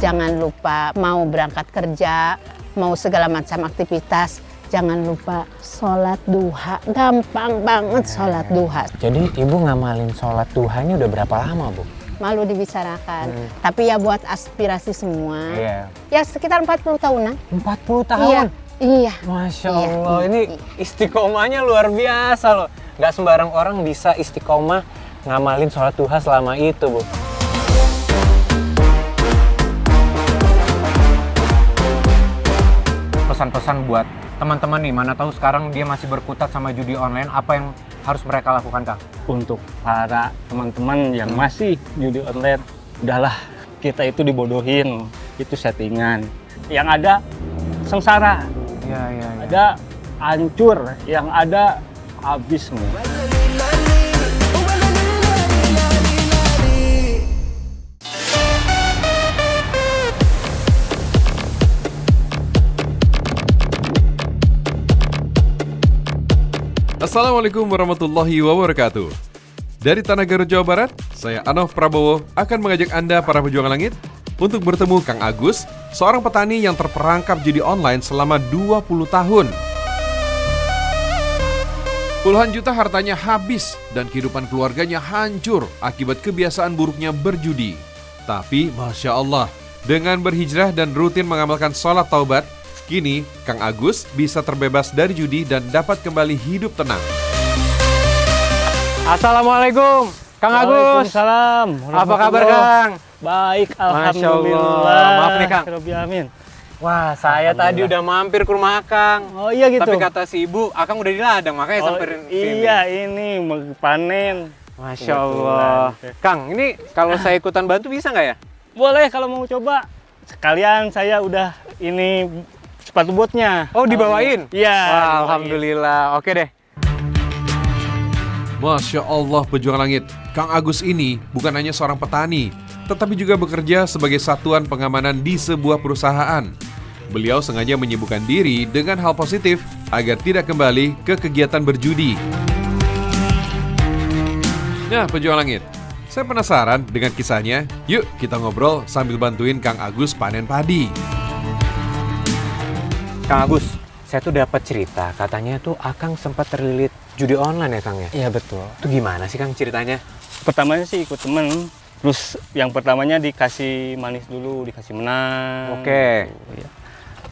jangan lupa mau berangkat kerja, mau segala macam aktivitas, jangan lupa sholat duha. Gampang banget sholat duha. Jadi ibu ngamalin sholat duhanya udah berapa lama, Bu? Malu dibicarakan. Tapi ya buat aspirasi semua. Iya. Ya sekitar 40 tahunan. 40 tahun? Iya. Masya Allah, ini istiqomahnya luar biasa loh. Nggak sembarang orang bisa istiqomah ngamalin sholat duha selama itu, Bu. Pesan-pesan buat teman-teman nih, mana tahu sekarang dia masih berkutat sama judi online, apa yang harus mereka lakukan, Kang? Untuk para teman-teman yang masih judi online, udahlah, kita itu dibodohin, itu settingan. Yang ada sengsara, Ya. ada hancur, yang ada habis semua. Assalamualaikum warahmatullahi wabarakatuh. Dari Tanah Garut, Jawa Barat, saya Anov Prabowo akan mengajak Anda para pejuang langit untuk bertemu Kang Agus, seorang petani yang terperangkap judi online selama 20 tahun. Puluhan juta hartanya habis dan kehidupan keluarganya hancur akibat kebiasaan buruknya berjudi. Tapi Masya Allah, dengan berhijrah dan rutin mengamalkan sholat taubat, kini Kang Agus bisa terbebas dari judi dan dapat kembali hidup tenang. Assalamualaikum, Kang Agus. Waalaikumsalam. Apa kabar, Kang? Baik, Masya alhamdulillah. Allah. Maaf nih, Kang. Amin. Wah, saya tadi udah mampir ke rumah Akang. Oh iya gitu. Tapi kata si ibu, Akang udah di ladang, makanya samperin sini. Iya, ini mau panen. Masya Allah. Kang, ini kalau saya ikutan bantu bisa nggak ya? Boleh kalau mau coba. Sekalian saya udah ini sepatu botnya. Oh, dibawain? Iya. Wah, dibawain. alhamdulillah. Oke deh. Masya Allah pejuang langit, Kang Agus ini bukan hanya seorang petani, tetapi juga bekerja sebagai satuan pengamanan di sebuah perusahaan. Beliau sengaja menyibukkan diri dengan hal positif agar tidak kembali ke kegiatan berjudi. Nah pejuang langit, saya penasaran dengan kisahnya. Yuk kita ngobrol sambil bantuin Kang Agus panen padi. Kang Agus, saya tuh dapat cerita, katanya tuh Akang sempat terlilit judi online ya, Kang ya? Iya betul. Itu gimana sih, Kang, ceritanya? Pertamanya sih ikut temen. Terus yang pertamanya dikasih manis dulu, dikasih menang. Oke. Gitu, ya.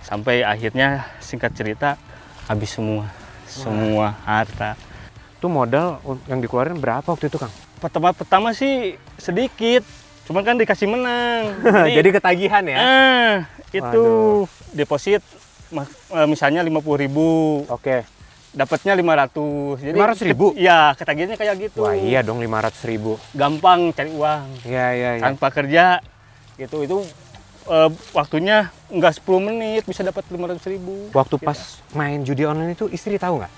Sampai akhirnya singkat cerita habis semua. Semua harta. Itu modal yang dikeluarin berapa waktu itu, Kang? Pertama sih sedikit. Cuman kan dikasih menang. Jadi ketagihan ya? Itu deposit misalnya 50.000. Oke. Dapatnya 500. Jadi 500.000? Iya, ketagihannya kayak gitu. Wah iya dong, 500.000. Gampang cari uang. Iya. Tanpa kerja gitu. Itu waktunya nggak 10 menit bisa dapat 500.000. Waktu pas main judi online itu istri tahu nggak?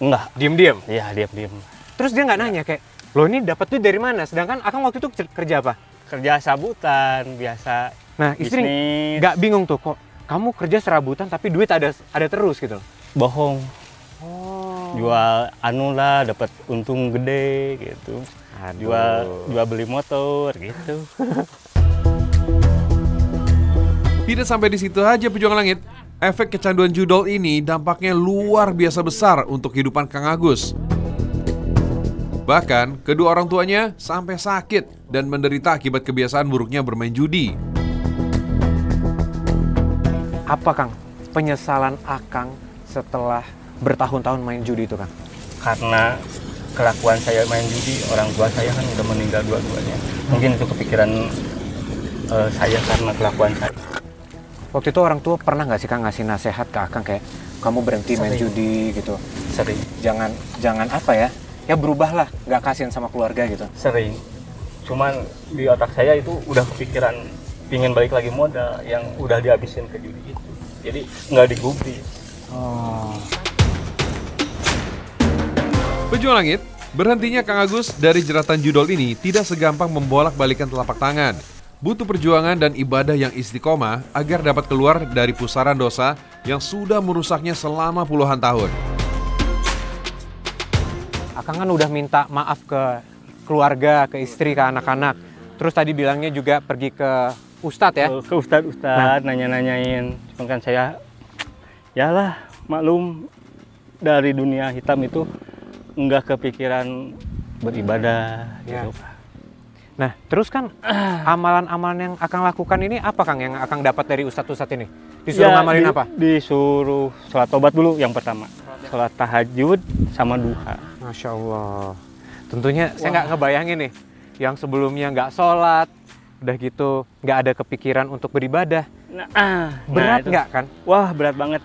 Enggak. Diem-diem? Iya, diam-diam. Terus dia nggak nanya kayak, lo ini dapat duit dari mana? Sedangkan Akang waktu itu kerja apa? Kerja sabutan biasa. Nah istri Bisnis. nggak bingung tuh kok kamu kerja serabutan tapi duit ada terus gitu. Bohong. Oh. Jual anu lah dapat untung gede gitu. Aduh. Jual beli motor gitu. Tidak sampai di situ aja pejuang langit. Efek kecanduan judol ini dampaknya luar biasa besar untuk kehidupan Kang Agus. Bahkan kedua orang tuanya sampai sakit dan menderita akibat kebiasaan buruknya bermain judi. Apa, Kang, penyesalan Akang setelah bertahun-tahun main judi itu, Kang? Karena kelakuan saya main judi, orang tua saya kan udah meninggal dua-duanya. Mungkin itu kepikiran saya karena kelakuan saya. Waktu itu orang tua pernah nggak sih, Kang, ngasih nasihat ke Akang kayak kamu berhenti main judi gitu? Sering. Jangan apa ya? Ya berubahlah, nggak kasihan sama keluarga gitu. Sering. Cuman di otak saya itu udah kepikiran pingin balik lagi modal yang udah dihabisin ke judi itu. Jadi nggak digubris. Oh. Pejuang langit, berhentinya Kang Agus dari jeratan judol ini tidak segampang membolak-balikan telapak tangan. Butuh perjuangan dan ibadah yang istiqomah agar dapat keluar dari pusaran dosa yang sudah merusaknya selama puluhan tahun. Akang kan udah minta maaf ke keluarga, ke istri, ke anak-anak. Terus tadi bilangnya juga pergi ke Ustadz ya? Ke ustadz nanya-nanyain. Cuman kan saya, yalah maklum dari dunia hitam itu nggak kepikiran beribadah Ya. gitu. Nah, terus kan amalan-amalan yang akan lakukan ini apa Kang yang akan dapat dari ustadz-ustadz ini? Disuruh ngamalin apa? Disuruh sholat tobat dulu yang pertama. Sholat tahajud sama duha. Masya Allah. Tentunya saya nggak ngebayangin nih, yang sebelumnya nggak sholat, udah gitu nggak ada kepikiran untuk beribadah. Berat itu. nggak kan? Wah, berat banget.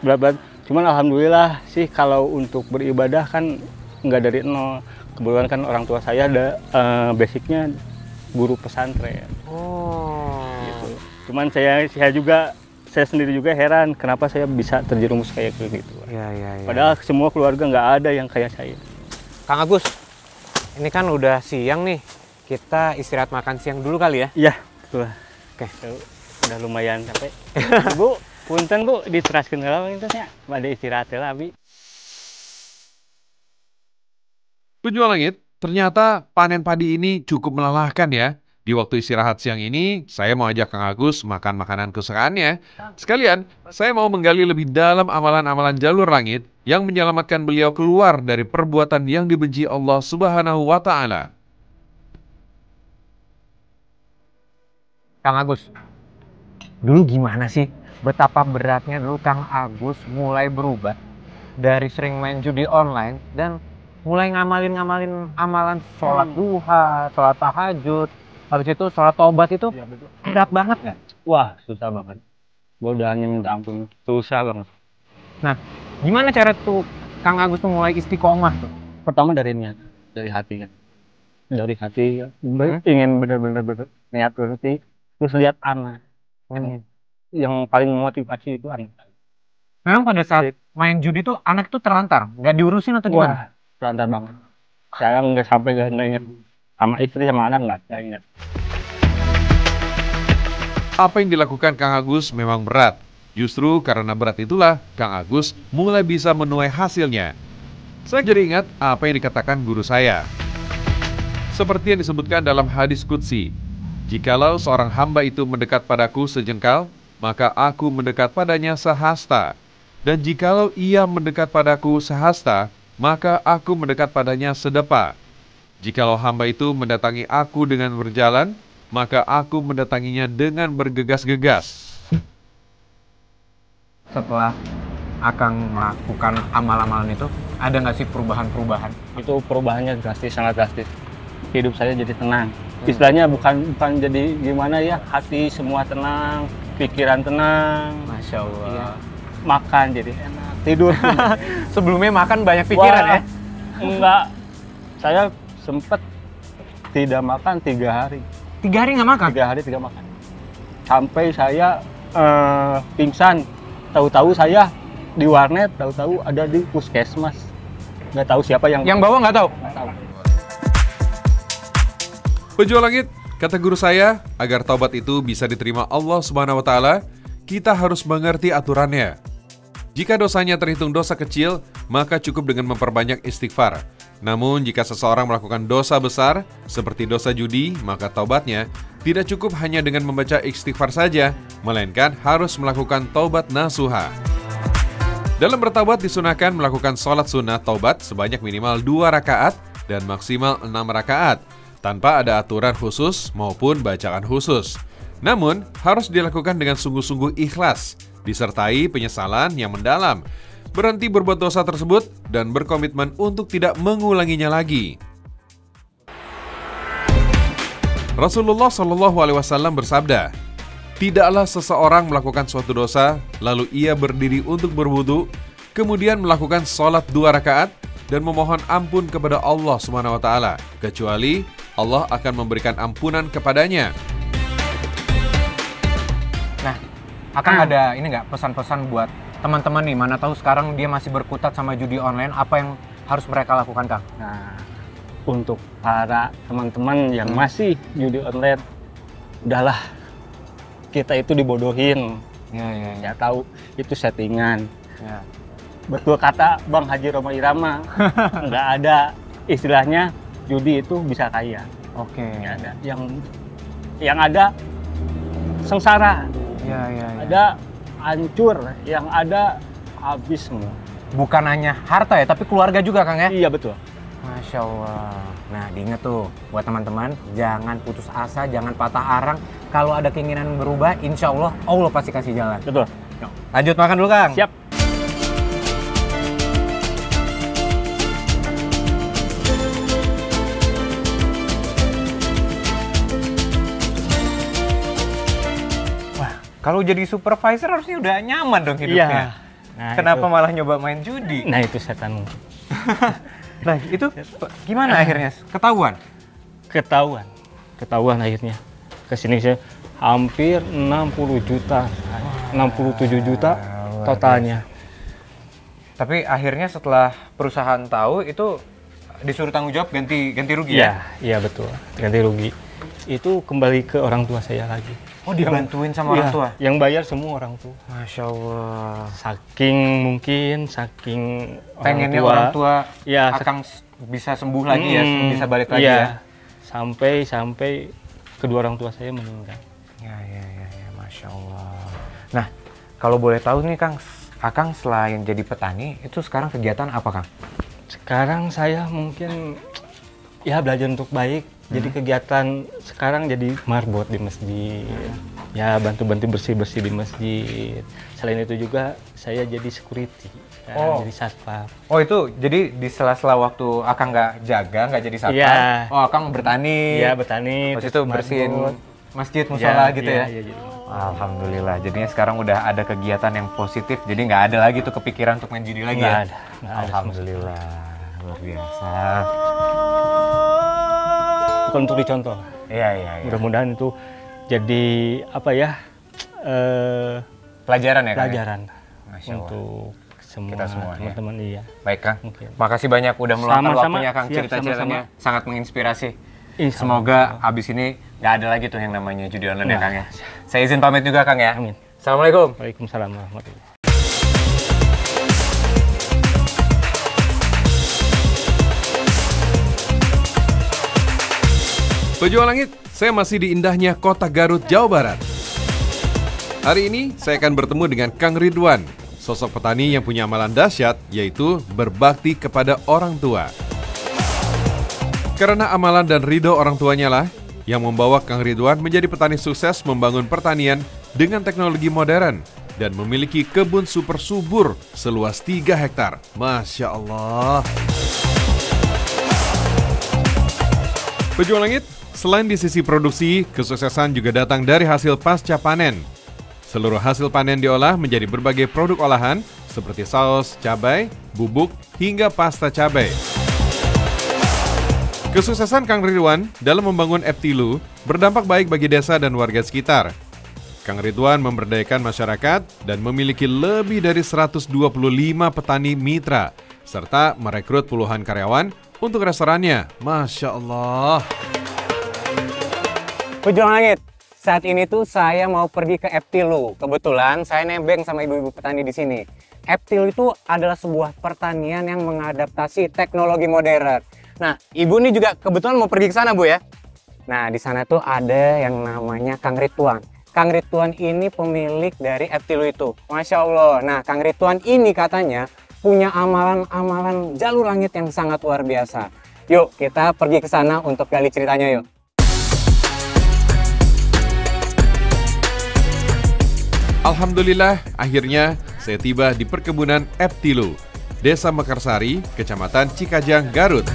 Berat banget. Cuman alhamdulillah sih kalau untuk beribadah kan nggak dari nol. Kebetulan kan orang tua saya ada basicnya guru pesantren. Oh. Gitu. Cuman saya sendiri juga heran kenapa saya bisa terjerumus kayak gitu. Ya. Padahal semua keluarga nggak ada yang kayak saya. Kang Agus, ini kan udah siang nih. Kita istirahat makan siang dulu kali ya? Iya, betul. Oke. Udah lumayan capek. Bu, punten Bu, diteraskeun heula mah nya. Bade istirahat heula abi. Penjual langit, ternyata panen padi ini cukup melelahkan ya. Di waktu istirahat siang ini, saya mau ajak Kang Agus makan makanan kesukaannya. Sekalian, saya mau menggali lebih dalam amalan-amalan jalur langit yang menyelamatkan beliau keluar dari perbuatan yang dibenci Allah Subhanahu wa Ta'ala. Kang Agus, dulu gimana sih? Betapa beratnya dulu Kang Agus mulai berubah dari sering main judi online dan mulai ngamalin amalan sholat duha, sholat tahajud, habis itu sholat tobat itu berat banget nggak? Wah, susah banget. Godaannya minta ampun, susah banget. Nah, gimana cara tuh Kang Agus tuh mulai istiqomah tuh? Pertama dari niat, dari hati kan. Dari hati, ingin bener-bener niat berarti. Terus lihat anak. Yang paling memotivasi itu anak. Memang pada saat main judi tuh anak tuh terlantar, nggak diurusin atau gimana? Wah, terlantar banget. Saya nggak sampai nggak ingat. Sama istri sama anak nggak saya ingat. Apa yang dilakukan Kang Agus memang berat. Justru karena berat itulah Kang Agus mulai bisa menuai hasilnya. Saya jadi ingat apa yang dikatakan guru saya. Seperti yang disebutkan dalam hadis qudsi, jikalau seorang hamba itu mendekat padaku sejengkal, maka aku mendekat padanya sehasta. Dan jikalau ia mendekat padaku sehasta, maka aku mendekat padanya sedepa. Jikalau hamba itu mendatangi aku dengan berjalan, maka aku mendatanginya dengan bergegas-gegas. Setelah Akang melakukan amal-amalan itu, ada nggak sih perubahan-perubahan? Itu perubahannya drastis, sangat drastis. Hidup saya jadi tenang. Istilahnya bukan jadi gimana ya, hati semua tenang, pikiran tenang. Masya Allah. Iya. Makan jadi enak, tidur. Sebelumnya makan banyak pikiran ya? Enggak, saya sempat tidak makan 3 hari. 3 hari nggak makan? 3 hari tidak makan. Sampai saya pingsan. Tahu-tahu saya di warnet, tahu-tahu ada di puskesmas. Nggak tahu siapa yang bawa nggak tahu? Nggak tahu. Penjual langit, kata guru saya, agar taubat itu bisa diterima Allah Subhanahu wa Ta'ala, kita harus mengerti aturannya. Jika dosanya terhitung dosa kecil, maka cukup dengan memperbanyak istighfar. Namun jika seseorang melakukan dosa besar, seperti dosa judi, maka taubatnya tidak cukup hanya dengan membaca istighfar saja, melainkan harus melakukan taubat nasuha. Dalam bertaubat disunahkan melakukan sholat sunnah taubat sebanyak minimal 2 rakaat dan maksimal 6 rakaat, tanpa ada aturan khusus maupun bacaan khusus. Namun, harus dilakukan dengan sungguh-sungguh ikhlas, disertai penyesalan yang mendalam, berhenti berbuat dosa tersebut, dan berkomitmen untuk tidak mengulanginya lagi. Rasulullah SAW bersabda, tidaklah seseorang melakukan suatu dosa, lalu ia berdiri untuk berwudu, kemudian melakukan sholat 2 rakaat, dan memohon ampun kepada Allah SWT, kecuali Allah akan memberikan ampunan kepadanya. Nah, Akang ada ini nggak pesan-pesan buat teman-teman nih, mana tahu sekarang dia masih berkutat sama judi online, apa yang harus mereka lakukan, Kang? Nah, untuk para teman-teman yang masih judi online, udahlah, kita itu dibodohin. Ya tahu itu settingan. Ya. Betul kata Bang Haji Roma Irama, nggak ada istilahnya judi itu bisa kaya. Oke. Nggak ada. Yang ada sengsara. Iya, iya, iya. Ada hancur, yang ada habis semua. Bukan hanya harta ya, tapi keluarga juga Kang ya? Iya betul. Masya Allah. Nah, diingat tuh buat teman-teman, jangan putus asa, jangan patah arang. Kalau ada keinginan berubah, insya Allah, Allah pasti kasih jalan. Betul. Yuk, lanjut makan dulu Kang. Siap. Wah, kalau jadi supervisor harusnya udah nyaman dong hidupnya. Iya. Nah, Kenapa itu. malah nyoba main judi? Nah itu setan. Nah, itu gimana akhirnya? Ketahuan? Ketahuan akhirnya. Kesini saya hampir 60 juta, 67 juta totalnya. Tapi akhirnya setelah perusahaan tahu itu disuruh tanggung jawab ganti rugi Iya, ya? iya betul. Ganti rugi. Itu kembali ke orang tua saya lagi. Oh, dibantuin sama orang tua? Yang bayar semua orang tua. Masya Allah. Saking Pengennya orang tua ya, Akang bisa sembuh lagi ya, bisa balik lagi ya? Sampai kedua orang tua saya meninggal. Ya, Masya Allah. Nah, kalau boleh tahu nih Kang, Akang selain jadi petani, itu sekarang kegiatan apa Kang? Sekarang saya mungkin ya belajar untuk baik. Jadi kegiatan sekarang jadi marbot di masjid. Ya bantu-bantu bersih-bersih di masjid. Selain itu juga saya jadi security. Jadi satpam. Oh itu jadi di sela-sela waktu Akang nggak jaga, nggak jadi satpam. Iya. Oh Akang bertani. Iya bertani. Terus itu bersihin masjid, musola gitu ya? Iya, jadi. Alhamdulillah. Jadinya sekarang udah ada kegiatan yang positif. Jadi nggak ada lagi tuh kepikiran untuk main judi lagi ya? Nggak ada. Alhamdulillah. Luar biasa. Bukan untuk dicontoh. Iya. Mudah-mudahan itu jadi apa ya? Pelajaran ya Kang? Pelajaran. Masya Allah. Untuk semua Kita semua, teman-teman iya. Baik Kang. Mungkin. Makasih banyak udah meluangkan Sama-sama. waktunya Kang. Siap, Cerita-ceritanya sangat menginspirasi. Insya Semoga abis ini nggak ada lagi tuh yang namanya judi online ya Nah. Kang ya. Saya izin pamit juga Kang ya. Amin. Assalamualaikum. Waalaikumsalam warahmatullahi. Pejuang Langit, saya masih di indahnya kota Garut, Jawa Barat. Hari ini saya akan bertemu dengan Kang Ridwan, sosok petani yang punya amalan dahsyat, yaitu berbakti kepada orang tua. Karena amalan dan ridho orang tuanya lah yang membawa Kang Ridwan menjadi petani sukses membangun pertanian dengan teknologi modern dan memiliki kebun super subur seluas 3 hektar. Masya Allah. Pejuang Langit, selain di sisi produksi, kesuksesan juga datang dari hasil pasca panen. Seluruh hasil panen diolah menjadi berbagai produk olahan seperti saus, cabai, bubuk, hingga pasta cabai. Kesuksesan Kang Ridwan dalam membangun Eptilu berdampak baik bagi desa dan warga sekitar. Kang Ridwan memberdayakan masyarakat dan memiliki lebih dari 125 petani mitra, serta merekrut puluhan karyawan untuk restorannya. Masya Allah. Pejuang Langit, saat ini tuh saya mau pergi ke Eptilu. Kebetulan saya nebeng sama ibu-ibu petani di sini. Eptilu itu adalah sebuah pertanian yang mengadaptasi teknologi modern. Nah, ibu ini juga kebetulan mau pergi ke sana, Bu ya. Nah, di sana tuh ada yang namanya Kang Ridwan. Kang Ridwan ini pemilik dari Eptilu itu. Masya Allah. Nah, Kang Ridwan ini katanya punya amalan-amalan jalur langit yang sangat luar biasa. Yuk, kita pergi ke sana untuk gali ceritanya yuk. Alhamdulillah, akhirnya saya tiba di perkebunan Eptilu, Desa Mekarsari, Kecamatan Cikajang, Garut.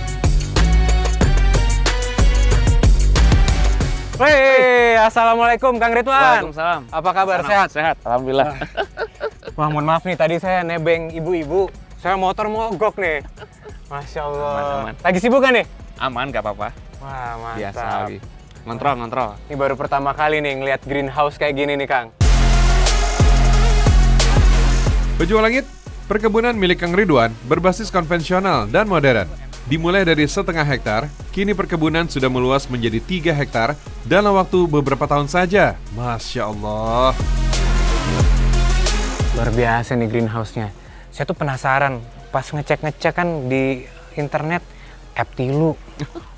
Hei, assalamualaikum Kang Ridwan. Waalaikumsalam. Apa kabar? Sehat? Sehat. Alhamdulillah. Wah, mohon maaf nih, tadi saya nebeng ibu-ibu. Saya motor mogok nih. Masya Allah. Aman. Lagi sibuk kan nih? Aman, gak apa-apa. Wah, mantap. Biasa lagi. Ngontrol. Ini baru pertama kali nih ngeliat greenhouse kayak gini nih, Kang. Pejuang Langit, perkebunan milik Kang Ridwan berbasis konvensional dan modern. Dimulai dari 1,5 hektar, kini perkebunan sudah meluas menjadi 3 hektar dalam waktu beberapa tahun saja. Masya Allah. Luar biasa nih greenhouse-nya. Saya tuh penasaran, pas ngecek kan di internet, Eptilu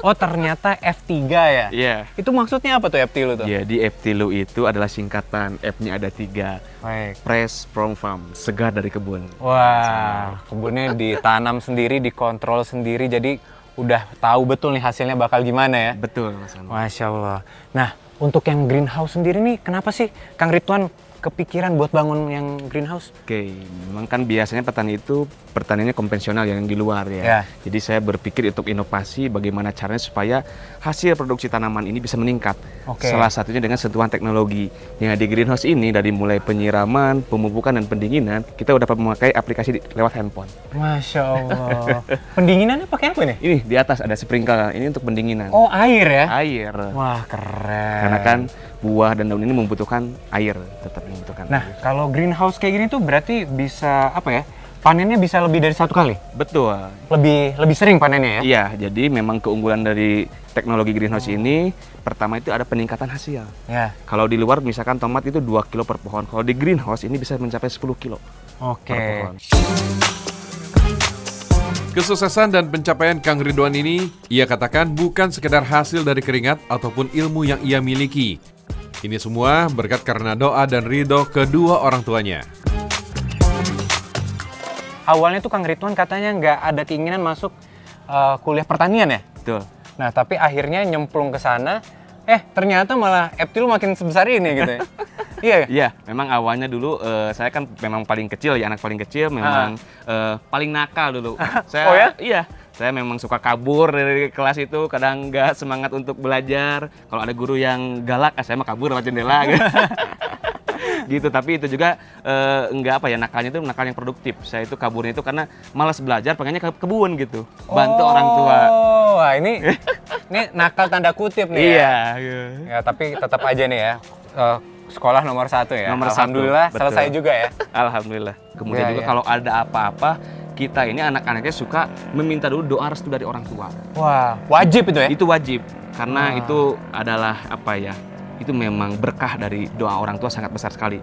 Oh ternyata F3 ya? Iya. Itu maksudnya apa tuh F3 tuh? Jadi F3 itu adalah singkatan, F-nya ada 3. Baik. Fresh from farm, segar dari kebun. Wah, kebunnya ditanam sendiri, dikontrol sendiri, jadi udah tahu betul nih hasilnya bakal gimana ya? Betul, Mas Anwar. Masya Allah. Nah, untuk yang greenhouse sendiri nih, kenapa sih Kang Ridwan kepikiran buat bangun yang greenhouse? Oke, memang kan biasanya petani itu pertaniannya konvensional yang di luar ya. Ya. Jadi saya berpikir untuk inovasi bagaimana caranya supaya hasil produksi tanaman ini bisa meningkat. Oke. Salah satunya dengan sentuhan teknologi. Yang di greenhouse ini dari mulai penyiraman, pemupukan dan pendinginan, kita udah dapat memakai aplikasi lewat handphone. Masya Allah. Pendinginannya pakai apa nih? Ini di atas ada sprinkler, ini untuk pendinginan. Oh, air ya? Air. Wah, keren. Karena kan buah dan daun ini membutuhkan air, tetap membutuhkan Nah, air. kalau greenhouse kayak gini tuh berarti bisa apa ya? Panennya bisa lebih dari 1 kali? Betul. Lebih sering panennya ya? Iya, jadi memang keunggulan dari teknologi greenhouse ini, pertama itu ada peningkatan hasil. Ya. Kalau di luar misalkan tomat itu 2 kilo per pohon, kalau di greenhouse ini bisa mencapai 10 kilo per Oke. pohon. Kesuksesan dan pencapaian Kang Ridwan ini, ia katakan bukan sekedar hasil dari keringat ataupun ilmu yang ia miliki. Ini semua berkat karena doa dan ridho kedua orang tuanya. Awalnya tuh Kang Ridwan katanya nggak ada keinginan masuk kuliah pertanian ya? Betul. Nah, tapi akhirnya nyemplung ke sana, ternyata malah Eptil makin sebesar ini gitu ya? Iya ya? Iya, memang awalnya dulu saya kan memang paling kecil ya, anak paling kecil, memang paling nakal dulu. Saya, Oh ya? Iya, saya memang suka kabur dari kelas itu, kadang nggak semangat untuk belajar. Kalau ada guru yang galak, saya mah kabur lewat jendela gitu. Gitu, tapi itu juga enggak apa ya, nakalnya itu nakal yang produktif. Saya itu kaburnya itu karena malas belajar, pengennya ke kebun gitu, bantu orang tua. Wah, ini nakal tanda kutip nih Iya. ya. Ya, tapi tetap aja nih ya, sekolah nomor 1 ya. Nomor 1, Alhamdulillah betul. selesai juga ya. Alhamdulillah. Kemudian Ya, juga ya. kalau ada apa-apa, kita ini anak-anaknya suka meminta dulu doa restu dari orang tua. Wah, wajib itu ya? Itu wajib, karena Wah. itu adalah apa ya, itu memang berkah dari doa orang tua sangat besar sekali.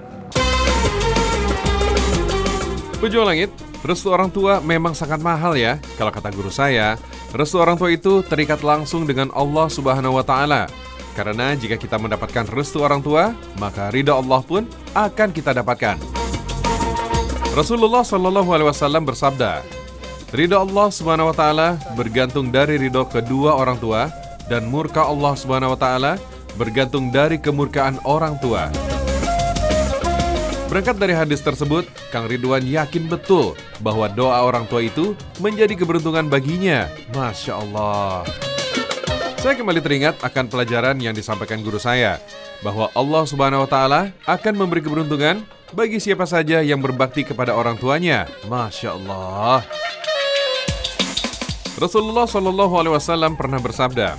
Pejuang Langit, restu orang tua memang sangat mahal ya. Kalau kata guru saya, restu orang tua itu terikat langsung dengan Allah Subhanahu wa Ta'ala. Karena jika kita mendapatkan restu orang tua, maka ridha Allah pun akan kita dapatkan. Rasulullah SAW bersabda, ridha Allah Subhanahu wa Ta'ala bergantung dari ridha kedua orang tua, dan murka Allah Subhanahu wa Ta'ala bergantung dari kemurkaan orang tua. Berangkat dari hadis tersebut, Kang Ridwan yakin betul bahwa doa orang tua itu menjadi keberuntungan baginya. Masya Allah. Saya kembali teringat akan pelajaran yang disampaikan guru saya, bahwa Allah Subhanahu wa Ta'ala akan memberi keberuntungan bagi siapa saja yang berbakti kepada orang tuanya. Masya Allah. Rasulullah SAW pernah bersabda,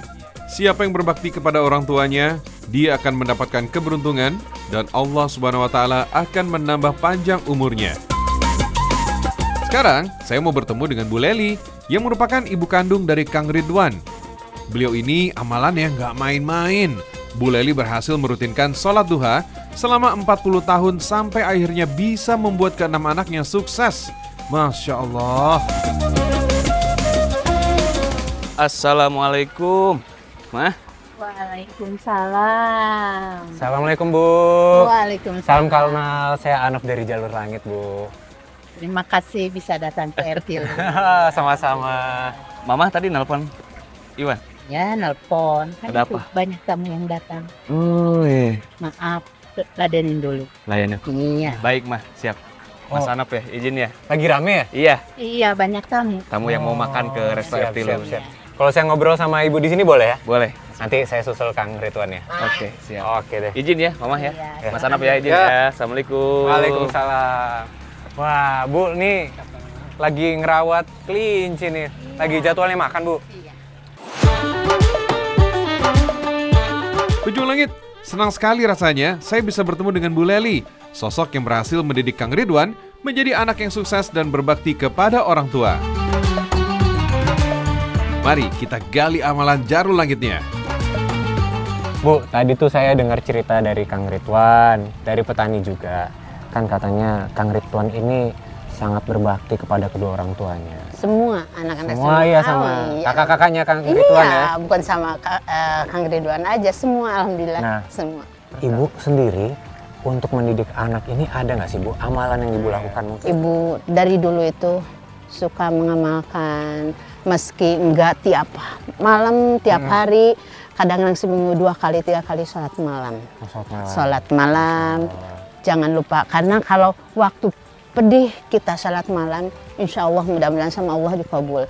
siapa yang berbakti kepada orang tuanya, dia akan mendapatkan keberuntungan dan Allah Subhanahu wa Ta'ala akan menambah panjang umurnya. Sekarang, saya mau bertemu dengan Bu Leli yang merupakan ibu kandung dari Kang Ridwan. Beliau ini amalannya nggak main-main. Bu Leli berhasil merutinkan sholat duha selama 40 tahun sampai akhirnya bisa membuat ke-6 anaknya sukses. Masya Allah. Assalamualaikum, Mah. Waalaikumsalam. Assalamualaikum Bu. Waalaikumsalam. Salam kenal, saya Anuf dari Jalur Langit Bu. Terima kasih bisa datang ke Ertil. Sama-sama. Mama tadi nelpon Iwan. Ya, nelpon. Kan Ada itu apa? banyak tamu yang datang. Oh iya. Maaf, ladenin dulu. Layannya. Iya. Baik Mah, siap. Mas Oh. Anop ya, izin ya. Lagi rame ya? Iya, Iya, banyak tamu. tamu yang mau makan ke resto siap, Ertil. siap, siap. Kalau saya ngobrol sama ibu di sini boleh ya? Boleh. Nanti saya susul Kang Ridwan ya. Oke, siap. Oke deh. Izin ya, Mama ya. Iya. Mas Anop ya, izin Ya. ya. Assalamualaikum. Waalaikumsalam. Wah, Bu, nih lagi ngerawat kelinci nih. Lagi jadwalnya makan, Bu. Pejuang Langit, senang sekali rasanya saya bisa bertemu dengan Bu Leli, sosok yang berhasil mendidik Kang Ridwan menjadi anak yang sukses dan berbakti kepada orang tua. Mari kita gali amalan Jarul Langitnya. Bu, tadi tuh saya dengar cerita dari Kang Ridwan, dari petani juga. Kan katanya Kang Ridwan ini sangat berbakti kepada kedua orang tuanya. Semua anak-anak Semua ya sama kakak-kakaknya Kang Ridwan ya. Bukan sama Kang Ridwan aja, semua alhamdulillah. Nah, semua. Ibu sendiri untuk mendidik anak ini ada nggak sih Bu amalan yang Ibu lakukan mungkin? Ibu dari dulu itu suka mengamalkan meski enggak tiap malam, tiap hari, kadang-kadang seminggu 2 kali 3 kali sholat malam. Sholat malam. Jangan lupa karena kalau waktu pedih kita sholat malam, insya Allah mudah-mudahan sama Allah dikabul.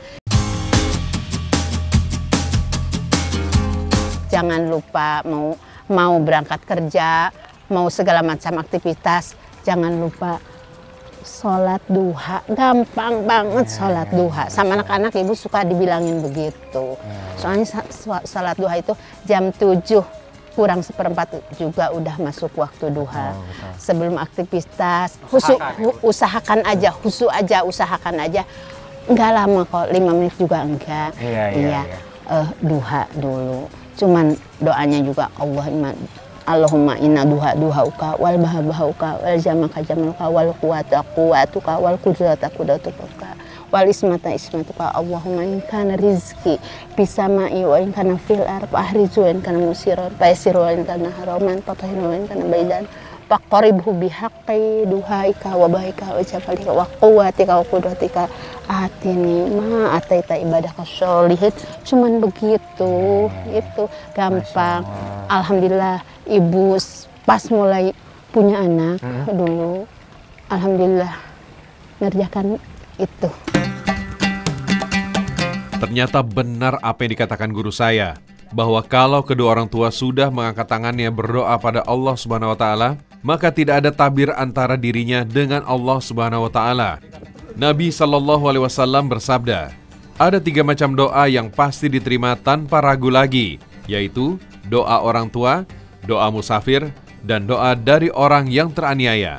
Jangan lupa mau berangkat kerja, mau segala macam aktivitas, jangan lupa sholat duha. Gampang banget sholat duha. Sama anak-anak ibu suka dibilangin begitu. Soalnya sholat duha itu jam 7 kurang seperempat juga udah masuk waktu duha. Sebelum aktivitas, usahakan aja, usahakan aja. Enggak lama kok, 5 menit juga enggak. Iya. Duha dulu. Cuman doanya juga Allahumma inna duhauka wal bahauka wal jamaka jamaluka wal quwata quwatuka wal qudrata qudratuka wal ismata ismatuka Allahumma in kana rizki bisama'i wa in kana fil ardi ahrizu in kana musiran faisiru in kana haraman fatahiru in kana baidan faqribhu bihaqqi duhaika wa baika wa jabalika wa quwwatika wa qudratika atini ma ataita ibadaka sholihin. Cuman begitu, itu gampang. Alhamdulillah ibu pas mulai punya anak dulu, alhamdulillah ngerjakan itu. Ternyata benar apa yang dikatakan guru saya, bahwa kalau kedua orang tua sudah mengangkat tangannya berdoa pada Allah Subhanahu wa taala, maka tidak ada tabir antara dirinya dengan Allah Subhanahu wa taala. Nabi Shallallahu alaihi wasallam bersabda, ada 3 macam doa yang pasti diterima tanpa ragu lagi, yaitu doa orang tua, doa musafir, dan doa dari orang yang teraniaya.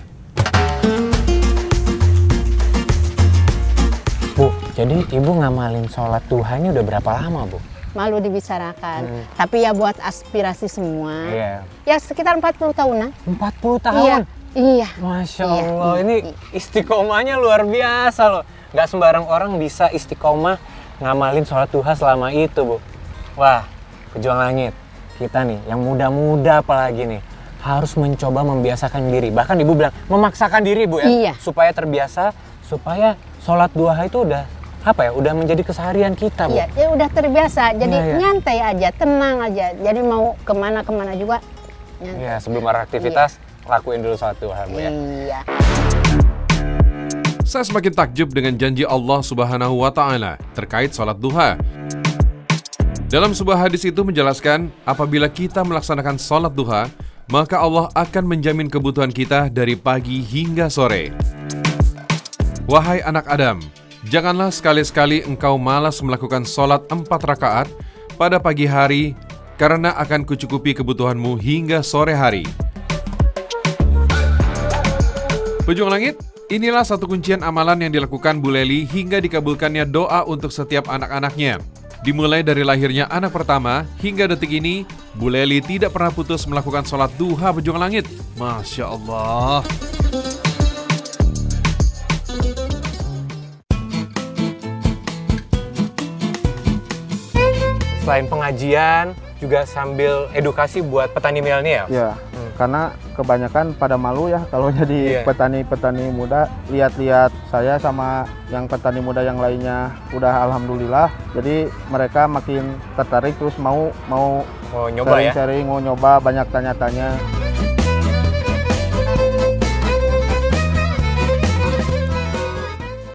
Bu, jadi Ibu ngamalin sholat duha ini udah berapa lama, Bu? Malu dibicarakan, tapi ya buat aspirasi semua. Iya. Ya sekitar 40 tahunan. 40 tahun? Iya. Masya Allah, ini istiqomahnya luar biasa loh. Nggak sembarang orang bisa istiqomah ngamalin sholat duha selama itu, Bu. Wah, pejuang langit. Kita nih, yang muda-muda apalagi nih, harus mencoba membiasakan diri. Bahkan Ibu bilang, memaksakan diri, Bu ya? Iya. Supaya terbiasa, supaya sholat duha itu udah udah menjadi keseharian kita, Bu. Iya, ya udah terbiasa. Jadi Iya. nyantai aja, tenang aja. Jadi mau kemana-kemana juga nyantai. Iya, sebelum beraktivitas, lakuin dulu sholat duha, Bu ya. Iya. Saya semakin takjub dengan janji Allah Subhanahu wa taala terkait salat duha. Dalam sebuah hadis itu menjelaskan, apabila kita melaksanakan salat duha, maka Allah akan menjamin kebutuhan kita dari pagi hingga sore. Wahai anak Adam, janganlah sekali-sekali engkau malas melakukan salat 4 rakaat pada pagi hari, karena akan kucukupi kebutuhanmu hingga sore hari. Pejuang langit, inilah satu kuncian amalan yang dilakukan Bu Leli hingga dikabulkannya doa untuk setiap anak-anaknya. Dimulai dari lahirnya anak pertama hingga detik ini, Bu Leli tidak pernah putus melakukan sholat duha pejuang langit. Masya Allah. Selain pengajian, juga sambil edukasi buat petani milenial. Ya, karena kebanyakan pada malu ya kalau jadi petani-petani muda. Lihat-lihat saya sama yang petani muda yang lainnya udah alhamdulillah. Jadi mereka makin tertarik terus mau nyoba ya. Sharing, mau nyoba, banyak tanya-tanya.